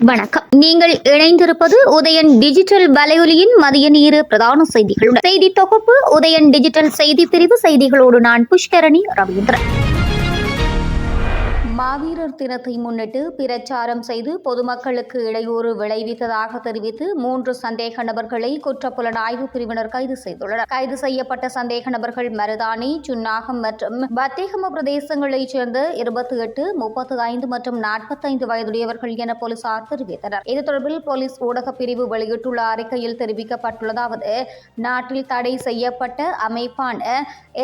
வணக்கம். நீங்கள் இணைந்திருப்பது உதயன் டிஜிட்டல் வலையொலியின் மதிய நேர பிரதான செய்திகளுடன். செய்தி தொகுப்பு உதயன் டிஜிட்டல் செய்தி பிரிவு செய்திகளோடு நான் புஷ்கரணி ரவீந்திரன். மாவீரர் தினத்தை முன்னிட்டு பிரச்சாரம் செய்து பொதுமக்களுக்கு இடையூறு விளைவித்ததாக தெரிவித்து 3 சந்தேக நபர்களை குற்றப்புலனாய்வு பிரிவினர் கைது செய்துள்ளனர். கைது செய்யப்பட்ட சந்தேக நபர்கள் மருதானி, சுன்னாகம் மற்றும் பத்தேகம பிரதேசங்களைச் சேர்ந்த 28, 35 மற்றும் 45 வயதுடையவர்கள் என போலீசார் தெரிவித்தனர். இது தொடர்பில் போலீஸ் ஊடகப் பிரிவு வெளியிட்டுள்ள அறிக்கையில் தெரிவிக்கப்பட்டுள்ளதாவது: நாட்டில் தடை செய்யப்பட்ட அமைப்பான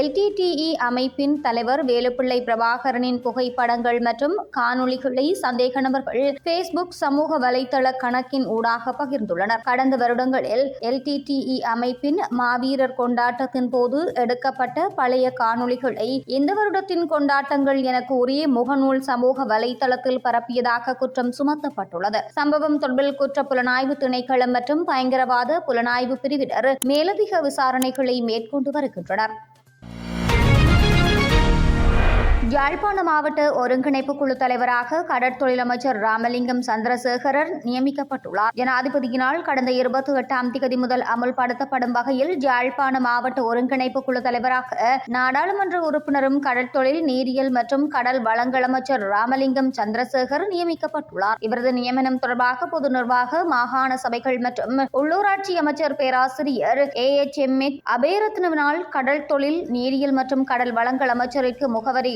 LTTE அமைப்பின் தலைவர் வேலுப்பிள்ளை பிரபாகரனின் புகைப்படங்கள் மற்றும் காணொளிகளை சந்தேக நபர்கள் Facebook சமூக வலைதள கணக்கின் ஊடாக பகிர்ந்துள்ளனர். கடந்த வருடங்களில் LTTE அமைப்பின் மாவீரர் கொண்டாட்டத்தின் போது எடுக்கப்பட்ட பழைய காணொளிகளை இந்த வருடத்தின் கொண்டாட்டங்கள் என கூறி முகநூல் சமூக வலைதளத்தில் பரப்பியதாக குற்றம் சுமத்தப்பட்டுள்ளது. சம்பவம் தொடர்பில் குற்ற புலனாய்வு திணைக்களம் மற்றும் பயங்கரவாத புலனாய்வு பிரிவினர் மேலதிக விசாரணைகளை மேற்கொண்டு வருகின்றனர். யாழ்ப்பாண மாவட்ட ஒருங்கிணைப்பு குழு தலைவராக கடற்தொழில் அமைச்சர் ராமலிங்கம் சந்திரசேகரர் நியமிக்கப்பட்டுள்ளார். ஜனாதிபதியினால் கடந்த 28ஆம் திகதி முதல் அமுல்படுத்தப்படும் வகையில் யாழ்ப்பாண மாவட்ட ஒருங்கிணைப்பு குழு தலைவராக நாடாளுமன்ற உறுப்பினரும் கடற்தொழில், நீரியல் மற்றும் கடல் வளங்கள் அமைச்சர் ராமலிங்கம் சந்திரசேகர் நியமிக்கப்பட்டுள்ளார். இவரது நியமனம் தொடர்பாக பொது நிர்வாக, மாகாண சபைகள் மற்றும் உள்ளூராட்சி அமைச்சர் பேராசிரியர் AHM அபேரத்னவினால் கடல் தொழில், நீரியல் மற்றும் கடல் வளங்கள் அமைச்சருக்கு முகவரி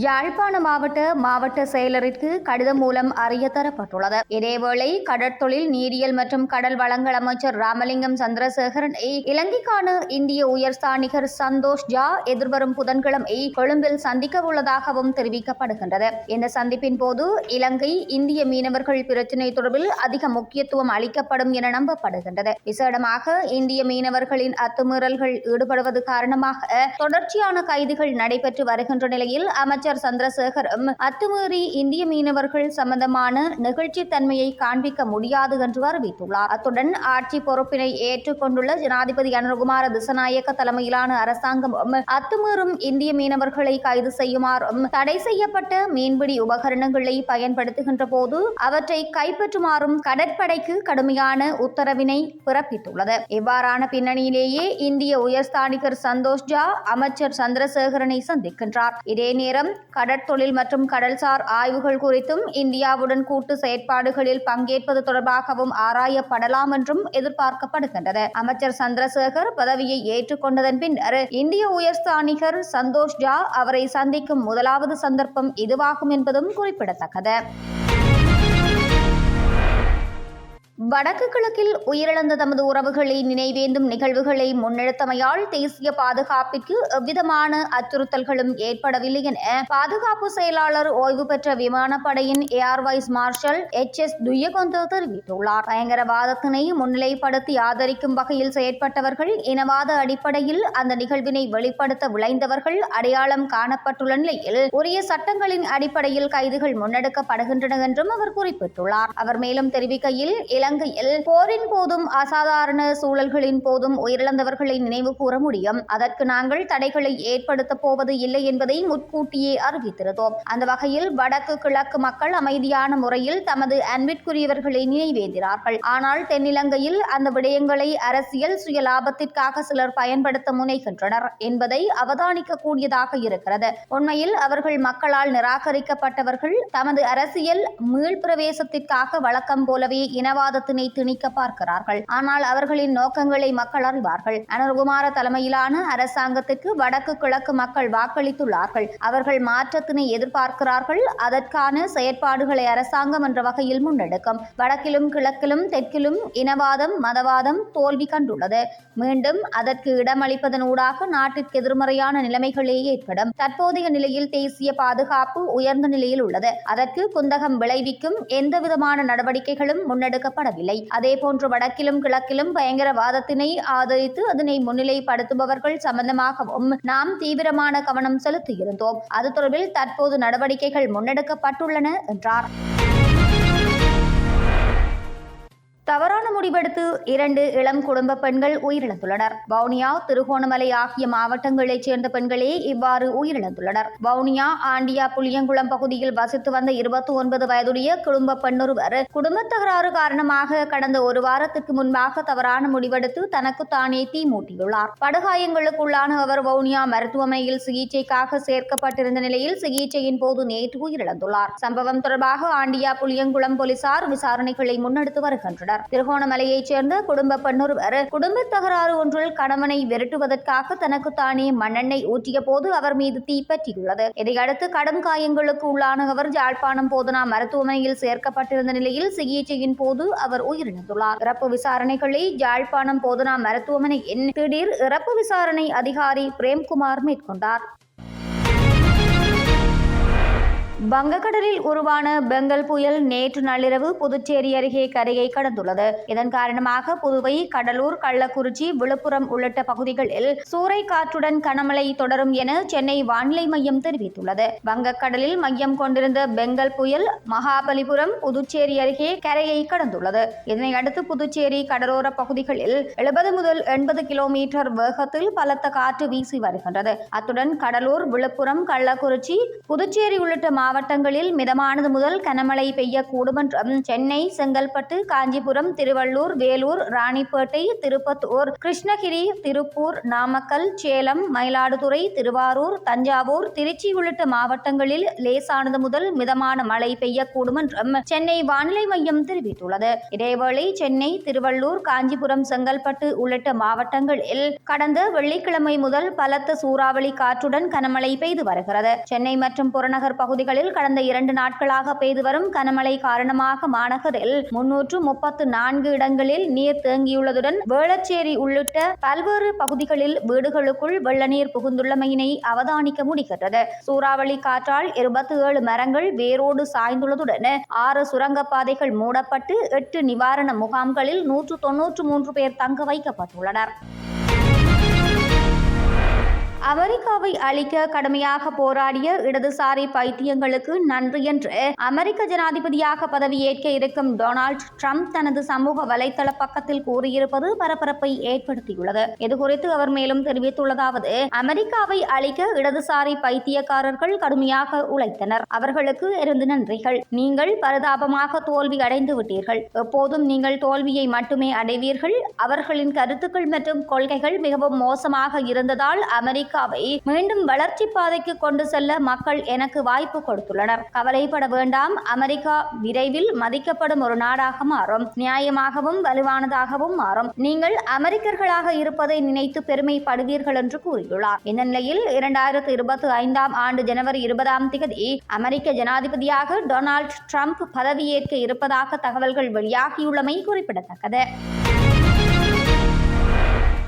யாழ்ப்பாண மாவட்ட செயலருக்கு கடிதம் மூலம் அறிய தரப்பட்டுள்ளது. இதேவேளை கடற்தொழில், நீரியல் மற்றும் கடல் வளங்கள் அமைச்சர் ராமலிங்கம் சந்திரசேகரனை இலங்கைக்கான இந்திய உயர்ஸ்தானிகர் சந்தோஷ் ஜா எதிர்வரும் புதன்கிழமை கொழும்பில் சந்திக்க உள்ளதாகவும் தெரிவிக்கப்படுகின்றது. இந்த சந்திப்பின் போது இலங்கை இந்திய மீனவர்கள் பிரச்சினை தொடர்பில் அதிக முக்கியத்துவம் அளிக்கப்படும் என நம்பப்படுகின்றது. விசேடமாக இந்திய மீனவர்களின் அத்துமீறல்கள் ஈடுபடுவது காரணமாக தொடர்ச்சியான கைதுகள் நடைபெற்று வருகின்ற நிலையில் அமைச்சர் சந்திரசேகரும் அத்துமீறி இந்திய மீனவர்கள் சம்பந்தமான நெகிழ்ச்சி தன்மையை காண்பிக்க முடியாது என்று அறிவித்துள்ளார். அத்துடன் ஆட்சி பொறுப்பினை ஏற்றுக்கொண்டுள்ள ஜனாதிபதி அனுரகுமார திசநாயக்க தலைமையிலான அரசாங்கமும் அத்துமீறும் இந்திய மீனவர்களை கைது செய்யுமாறும், தடை செய்யப்பட்ட மீன்பிடி உபகரணங்களை பயன்படுத்துகின்ற போது அவற்றை கைப்பற்றுமாறும் கடற்படைக்கு கடுமையான உத்தரவினை பிறப்பித்துள்ளது. இவ்வாறான பின்னணியிலேயே இந்திய உயர்ஸ்தானிகர் சந்தோஷ் ஜா அமைச்சர் சந்திரசேகரனை சந்திக்கின்றார். இதே நேரம் கடற்தொழில் மற்றும் கடல்சார் ஆய்வுகள் குறித்தும் இந்தியாவுடன் கூட்டு செயற்பாடுகளில் பங்கேற்பது தொடர்பாகவும் ஆராயப்படலாம் என்றும் எதிர்பார்க்கப்படுகின்றது. அமைச்சர் சந்திரசேகர் பதவியை ஏற்றுக்கொண்டதன் பின்னர் இந்திய உயர்ஸ்தானிகர் சந்தோஷ் ஜா அவரை சந்திக்கும் முதலாவது சந்தர்ப்பம் இதுவாகும் என்பதும் குறிப்பிடத்தக்கது. வடக்கு கிழக்கில் உயிரிழந்த தமது உறவுகளை நினைவேந்தும் நிகழ்வுகளை முன்னெடுத்தமையால் தேசிய பாதுகாப்பிற்கு எவ்விதமான அச்சுறுத்தல்களும் ஏற்படவில்லை என பாதுகாப்பு செயலாளர் ஓய்வு பெற்ற விமானப்படையின் air vice marshal HS Thuyyakontha தெரிவித்துள்ளார். பயங்கரவாதத்தினை முன்னிலைப்படுத்தி ஆதரிக்கும் வகையில் செயற்பட்டவர்கள், இனவாத அடிப்படையில் அந்த நிகழ்வினை வெளிப்படுத்த விளைந்தவர்கள் அடையாளம் காணப்பட்டுள்ள நிலையில் உரிய சட்டங்களின் அடிப்படையில் கைதுகள் முன்னெடுக்கப்படுகின்றன என்றும் அவர் குறிப்பிட்டுள்ளார். அவர் மேலும் தெரிவிக்கையில், இலங்கையில் போரின் போதும் அசாதாரண சூழல்களின் போதும் உயிரிழந்தவர்களை நினைவு கூற முடியும். அதற்கு நாங்கள் தடைகளை ஏற்படுத்த போவது இல்லை என்பதை முன்கூட்டியே அறிவித்திருந்தோம். அந்த வகையில் வடக்கு கிழக்கு மக்கள் அமைதியான முறையில் தமது அன்பிற்குரியவர்களை நினைவேந்தினார்கள். ஆனால் தென்னிலங்கையில் அந்த விடயங்களை அரசியல் சுய லாபத்திற்காக சிலர் பயன்படுத்த முனைகின்றனர் என்பதை அவதானிக்க கூடியதாக இருக்கிறது. உண்மையில் அவர்கள் மக்களால் நிராகரிக்கப்பட்டவர்கள். தமது அரசியல் மீள்பிரவேசத்திற்காக வழக்கம் போலவே இனவாத திணிக்க பார்க்கிறார்கள். ஆனால் அவர்களின் நோக்கங்களை மக்கள் அறிவார்கள். அனுரகுமார தலைமையிலான அரசாங்கத்திற்கு வடக்கு கிழக்கு மக்கள் வாக்களித்துள்ளார்கள். அவர்கள் மாற்றத்தினை எதிர்பார்க்கிறார்கள். அதற்கான செயற்பாடுகளை அரசாங்கம் என்ற வகையில் முன்னெடுக்கும். வடக்கிலும் கிழக்கிலும் தெற்கிலும் இனவாதம், மதவாதம் தோல்வி கண்டுள்ளது. மீண்டும் அதற்கு இடமளிப்பதன் ஊடாக நாட்டிற்கு எதிர்மறையான நிலைமைகளே ஏற்படும். தற்போதைய நிலையில் தேசிய பாதுகாப்பு உயர்ந்த நிலையில் உள்ளது. அதற்கு குந்தகம் விளைவிக்கும் எந்தவிதமான நடவடிக்கைகளும் முன்னெடுக்கப்பட அதேபோன்று வடக்கிலும் கிழக்கிலும் பயங்கரவாதத்தினை ஆதரித்து அதனை முன்னிலைப்படுத்துபவர்கள் சம்பந்தமாகவும் நாம் தீவிரமான கவனம் செலுத்தியிருந்தோம். அது தொடர்பில் தற்போது நடவடிக்கைகள் முன்னெடுக்கப்பட்டுள்ளன என்றார். தவறான முடிவெடுத்து 2 இளம் குடும்ப பெண்கள் உயிரிழந்துள்ளனர். வவுனியா, திருகோணமலை ஆகிய மாவட்டங்களைச் சேர்ந்த பெண்களே இவ்வாறு உயிரிழந்துள்ளனர். வவுனியா ஆண்டியா புளியங்குளம் பகுதியில் வசித்து வந்த 29 வயதுடைய குடும்ப பெண்ணொருவர் குடும்ப தகராறு காரணமாக கடந்த ஒரு வாரத்திற்கு முன்பாக தவறான முடிவெடுத்து தனக்கு தானே தீ மூட்டியுள்ளார். படுகாயங்களுக்குள்ளான அவர் வவுனியா மருத்துவமனையில் சிகிச்சைக்காக சேர்க்கப்பட்டிருந்த நிலையில் சிகிச்சையின் போது நேற்று உயிரிழந்துள்ளார். சம்பவம் தொடர்பாக ஆண்டியா புளியங்குளம் போலீசார் விசாரணைகளை முன்னெடுத்து வருகின்றனர். திருகோணமலையைச் சேர்ந்த குடும்ப பெண்ணொருவர் குடும்ப தகராறு ஒன்றில் கணவனை விரட்டுவதற்காக தனக்கு தானே மண்ணெண்ணெய் ஊற்றிய போது அவர் மீது தீ பற்றியுள்ளது. இதையடுத்து கடும் காயங்களுக்கு உள்ளான அவர் யாழ்ப்பாணம் போதனா மருத்துவமனையில் சேர்க்கப்பட்டிருந்த நிலையில் சிகிச்சையின் போது அவர் உயிரிழந்துள்ளார். இறப்பு விசாரணைகளை யாழ்ப்பாணம் போதனா மருத்துவமனையின் திடீர் இறப்பு விசாரணை அதிகாரி பிரேம்குமார் மேற்கொண்டார். வங்கக்கடலில் உருவான பெங்கல் புயல் நேற்று நள்ளிரவு புதுச்சேரி அருகே கரையை கடந்துள்ளது. இதன் காரணமாக புதுவை, கடலூர், கள்ளக்குறிச்சி, விழுப்புரம் உள்ளிட்ட பகுதிகளில் சூறைக்காற்றுடன் கனமழை தொடரும் என சென்னை வானிலை மையம் தெரிவித்துள்ளது. வங்கக்கடலில் மையம் கொண்டிருந்த பெங்கல் புயல் மகாபலிபுரம், புதுச்சேரி அருகே கரையை கடந்துள்ளது. இதனையடுத்து புதுச்சேரி கடலோர பகுதிகளில் 70 முதல் 80 கிலோமீட்டர் வேகத்தில் பலத்த காற்று வீசி வருகின்றது. அத்துடன் கடலூர், விழுப்புரம், கள்ளக்குறிச்சி, புதுச்சேரி உள்ளிட்ட மாவட்டங்களில் மிதமானது முதல் கனமழை பெய்யக்கூடும் என்றும் சென்னை, செங்கல்பட்டு, காஞ்சிபுரம், திருவள்ளூர், வேலூர், ராணிப்பேட்டை, திருப்பத்தூர், கிருஷ்ணகிரி, திருப்பூர், நாமக்கல், சேலம், மயிலாடுதுறை, திருவாரூர், தஞ்சாவூர், திருச்சி உள்ளிட்ட மாவட்டங்களில் லேசானது முதல் மிதமான மழை பெய்யக்கூடும் என்றும் சென்னை வானிலை மையம் தெரிவித்துள்ளது. இதேவேளை சென்னை, திருவள்ளூர், காஞ்சிபுரம், செங்கல்பட்டு உள்ளிட்ட மாவட்டங்களில் கடந்த வெள்ளிக்கிழமை முதல் பலத்த சூறாவளி காற்றுடன் கனமழை பெய்து வருகிறது. சென்னை மற்றும் புறநகர் பகுதிகளில் கடந்த 2 நாட்களாக பெய்து வரும் கனமழை காரணமாக மாநகரில் 334 இடங்களில் நீர் தேங்கியுள்ளதுடன் வேளச்சேரி உள்ளிட்ட பல்வேறு பகுதிகளில் வீடுகளுக்குள் வெள்ள நீர் புகுந்துள்ளமையினை அவதானிக்க முடிகிறது. சூறாவளி காற்றால் 27 மரங்கள் வேரோடு சாய்ந்துள்ளதுடன் 6 சுரங்கப்பாதைகள் மூடப்பட்டு 8 நிவாரண முகாம்களில் 193 பேர் தங்க வைக்கப்பட்டுள்ளனர். அமெரிக்காவை அழிக்க கடுமையாக போராடிய இடதுசாரி பைத்தியங்களுக்கு நன்றி என்று அமெரிக்க ஜனாதிபதியாக பதவியேற்க இருக்கும் டொனால்ட் ட்ரம்ப் தனது சமூக வலைதள பக்கத்தில் கூறியிருப்பது பரபரப்பை ஏற்படுத்தியுள்ளது. இதுகுறித்து அவர் மேலும் தெரிவித்துள்ளதாவது: அமெரிக்காவை அழிக்க இடதுசாரி பைத்தியக்காரர்கள் கடுமையாக உழைத்தனர். அவர்களுக்கு இருந்து நன்றிகள். நீங்கள் பரிதாபமாக தோல்வி அடைந்து விட்டீர்கள். எப்போதும் நீங்கள் தோல்வியை மட்டுமே அடைவீர்கள். அவர்களின் கருத்துக்கள் மற்றும் கொள்கைகள் மிகவும் மோசமாக இருந்ததால் அமெரிக்காவை மீண்டும் வளர்ச்சி பாதைக்கு கொண்டு செல்ல மக்கள் எனக்கு வாய்ப்பு கொடுத்துள்ளனர். கவலைப்பட வேண்டாம். அமெரிக்கா விரைவில் மதிக்கப்படும் ஒரு நாடாக மாறும். நியாயமாகவும் வலுவானதாகவும் மாறும். நீங்கள் அமெரிக்கர்களாக இருப்பதை நினைத்து பெருமைப்படுவீர்கள் என்று கூறியுள்ளார். இந்த நிலையில் 2025 ஆண்டு ஜனவரி 20 அமெரிக்க ஜனாதிபதியாக டொனால்ட் ட்ரம்ப் பதவியேற்க இருப்பதாக தகவல்கள் வெளியாகியுள்ளமை குறிப்பிடத்தக்கது.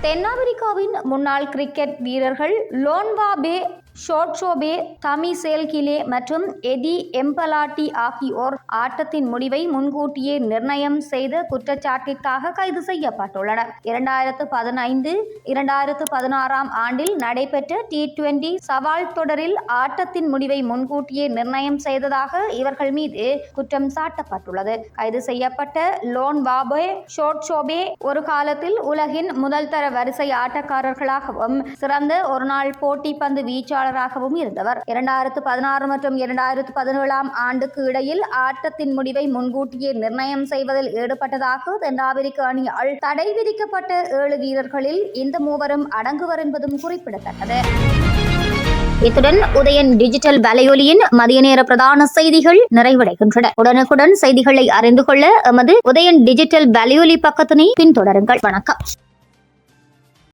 தென்னாப்பிரிக்காவின் முன்னாள் கிரிக்கெட் வீரர்கள் லோன்வாபே ஷோட்சோபே, தமிசேல்கிலே மற்றும் எடி எம்பலாட்டி ஆகியோர் ஆட்டத்தின் முடிவை முன்கூட்டியே நிர்ணயம் செய்த குற்றச்சாட்டிற்காக கைது செய்யப்பட்டுள்ளனர். 2015, 2016 ஆண்டில் நடைபெற்ற T20 சவால் தொடரில் ஆட்டத்தின் முடிவை முன்கூட்டியே நிர்ணயம் செய்ததாக இவர்கள் மீது குற்றம் சாட்டப்பட்டுள்ளது. கைது செய்யப்பட்ட லோன்வாபே ஷோட்சோபே ஒரு காலத்தில் உலகின் முதல் தர வரிசை ஆட்டக்காரர்களாகவும் சிறந்த ஒருநாள் போட்டி பந்து வீச்சாளர் இருந்தவர். 2016 மற்றும் 2017 ஆண்டுக்கு இடையில் ஆட்டத்தின் முடிவை முன்கூட்டியே நிர்ணயம் செய்வதில் ஈடுபட்டதாக தென்னாப்பிரிக்க அணியால் தடை விதிக்கப்பட்ட 7 வீரர்களில் இந்த மூவரும் அடங்குவர் என்பதும் குறிப்பிடத்தக்கது. இத்துடன் உதயன் டிஜிட்டல் வலையொலியின் மதிய நேர பிரதான செய்திகள் நிறைவடைகின்றன. உடனுக்குடன் செய்திகளை அறிந்து கொள்ள எமது உதயன் டிஜிட்டல் வலையொலி பக்கத்தினை பின்தொடருங்கள். வணக்கம்.